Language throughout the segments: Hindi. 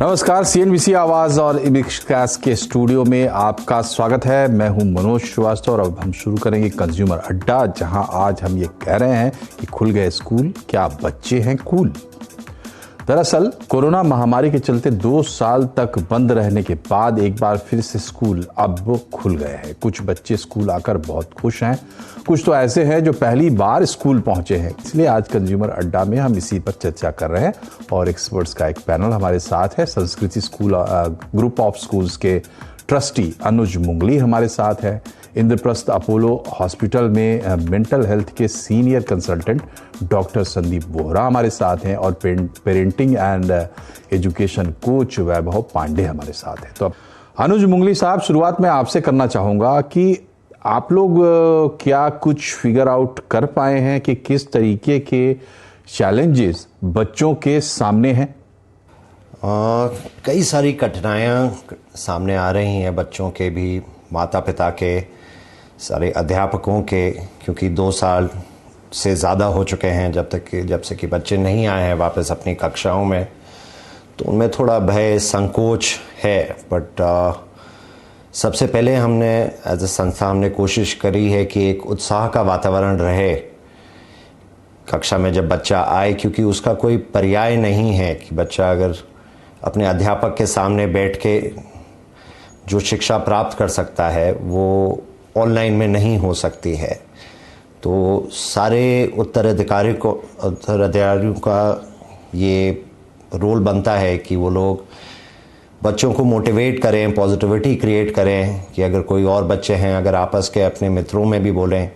नमस्कार, सीएनबीसी आवाज और इमिक्सकास्ट के स्टूडियो में आपका स्वागत है। मैं हूं मनोज श्रीवास्तव और अब हम शुरू करेंगे कंज्यूमर अड्डा, जहां आज हम ये कह रहे हैं कि खुल गए स्कूल, क्या बच्चे हैं कूल। दरअसल कोरोना महामारी के चलते 2 साल तक बंद रहने के बाद एक बार फिर से स्कूल अब खुल गए हैं। कुछ बच्चे स्कूल आकर बहुत खुश हैं, कुछ तो ऐसे हैं जो पहली बार स्कूल पहुंचे हैं। इसलिए आज कंज्यूमर अड्डा में हम इसी पर चर्चा कर रहे हैं और एक्सपर्ट्स का एक पैनल हमारे साथ है। संस्कृति स्कूल ग्रुप ऑफ स्कूल्स के ट्रस्टी अनुज मुंगली हमारे साथ है। इंद्रप्रस्थ अपोलो हॉस्पिटल में मेंटल हेल्थ के senior consultant doctor Sandeep Bohra हमारे साथ हैं और पेरेंटिंग एंड एजुकेशन कोच वैभव पांडे हमारे साथ हैं। तो अनुज मुंगली साहब, शुरुआत में आपसे करना चाहूँगा कि आप लोग क्या कुछ फिगर आउट कर पाए हैं कि किस तरीके के चैलेंजेस बच्चों के सामने हैं? कई सारी कठिनाइयाँ सामने आ रही हैं, बच्चों के भी, माता पिता के, सारे अध्यापकों के, क्योंकि 2 साल से ज़्यादा हो चुके हैं जब से कि बच्चे नहीं आए हैं वापस अपनी कक्षाओं में। तो उनमें थोड़ा भय, संकोच है। बट सबसे पहले हमने एज ए संस्था हमने कोशिश करी है कि एक उत्साह का वातावरण रहे कक्षा में जब बच्चा आए, क्योंकि उसका कोई पर्याय नहीं है कि बच्चा अगर अपने अध्यापक के सामने बैठ के जो शिक्षा प्राप्त कर सकता है वो ऑनलाइन में नहीं हो सकती है। तो सारे उत्तराधिकारियों का ये रोल बनता है कि वो लोग बच्चों को मोटिवेट करें, पॉजिटिविटी क्रिएट करें कि अगर कोई और बच्चे हैं, अगर आपस के अपने मित्रों में भी बोलें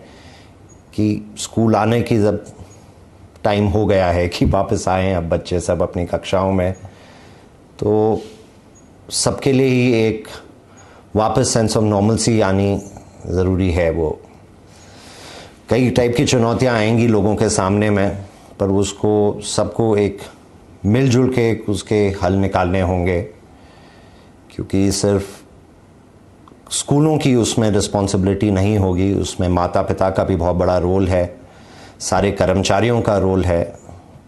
कि स्कूल आने की जब टाइम हो गया है कि वापस आएँ अब बच्चे सब अपनी कक्षाओं में, तो सबके लिए ही एक वापस सेंस ऑफ नॉर्मलसी आनी ज़रूरी है। वो कई टाइप की चुनौतियाँ आएंगी लोगों के सामने में, पर उसको सबको एक मिलजुल के उसके हल निकालने होंगे, क्योंकि सिर्फ स्कूलों की उसमें रिस्पॉन्सिबिलिटी नहीं होगी, उसमें माता पिता का भी बहुत बड़ा रोल है, सारे कर्मचारियों का रोल है।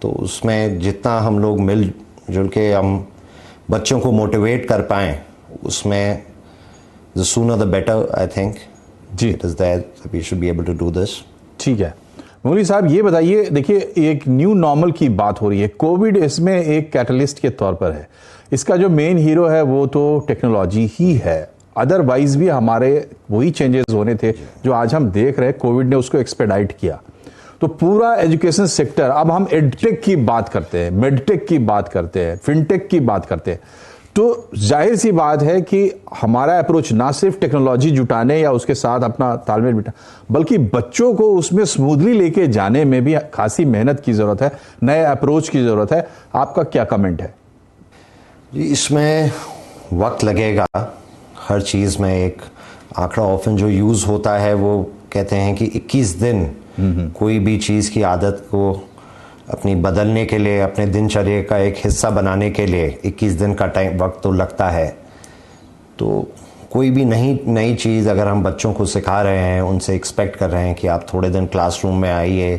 तो उसमें जितना हम लोग मिलजुल के हम बच्चों को मोटिवेट कर पाएँ, उसमें the sooner the better, I think. Ji, it is that we should be able to do this. ठीक है मुंगली साहब, ये बताइए, देखिए एक न्यू नॉर्मल की बात हो रही है, कोविड इसमें एक कैटलिस्ट के तौर पर है। इसका जो मेन हीरो है वो तो टेक्नोलॉजी ही है, अदरवाइज भी हमारे वही चेंजेस होने थे जो आज हम देख रहे हैं। कोविड ने उसको एक्सपेडाइट किया। तो पूरा एजुकेशन सेक्टर, अब हम एडटेक की बात करते हैं, मेडटेक की बात करते हैं, फिनटेक की बात करते हैं, तो जाहिर सी बात है कि हमारा अप्रोच ना सिर्फ टेक्नोलॉजी जुटाने या उसके साथ अपना तालमेल बिठा, बल्कि बच्चों को उसमें स्मूथली लेके जाने में भी खासी मेहनत की जरूरत है, नए अप्रोच की जरूरत है। आपका क्या कमेंट है? जी, इसमें वक्त लगेगा। हर चीज़ में एक आंकड़ा ऑफन जो यूज़ होता है वो कहते हैं कि 21 दिन कोई भी चीज़ की आदत को अपनी बदलने के लिए, अपने दिनचर्या का एक हिस्सा बनाने के लिए 21 दिन का टाइम वक्त तो लगता है। तो कोई भी नई चीज़ अगर हम बच्चों को सिखा रहे हैं, उनसे एक्सपेक्ट कर रहे हैं कि आप थोड़े दिन क्लासरूम में आइए,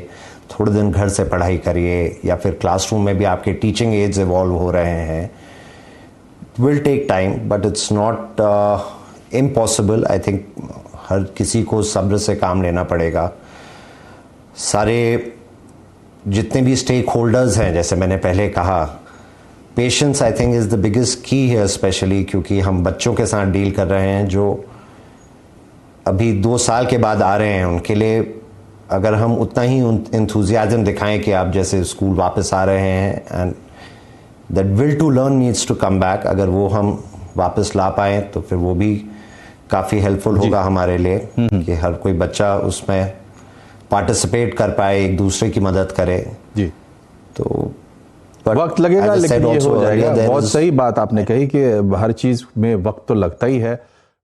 थोड़े दिन घर से पढ़ाई करिए, या फिर क्लासरूम में भी आपके टीचिंग एड्स इवॉल्व हो रहे हैं, will take time, but it's not impossible. I think हर किसी को सब्र से काम लेना पड़ेगा। सारे जितने भी स्टेक होल्डर्स हैं, जैसे मैंने पहले कहा, patience I think is the biggest की है, स्पेशली क्योंकि हम बच्चों के साथ डील कर रहे हैं जो अभी 2 साल के बाद आ रहे हैं। उनके लिए अगर हम उतना ही एंथुजियाज्म दिखाएं कि आप जैसे स्कूल वापस आ रहे हैं, and that will to learn needs to come back, अगर वो हम वापस ला पाएँ तो फिर वो भी काफ़ी हेल्पफुल होगा हमारे लिए कि हर कोई बच्चा उसमें पार्टिसिपेट कर पाए, एक दूसरे की मदद करे। जी, तो वक्त लगेगा, लेकिन ये हो जाएगा। बहुत सही बात आपने कही कि हर चीज में वक्त तो लगता ही है।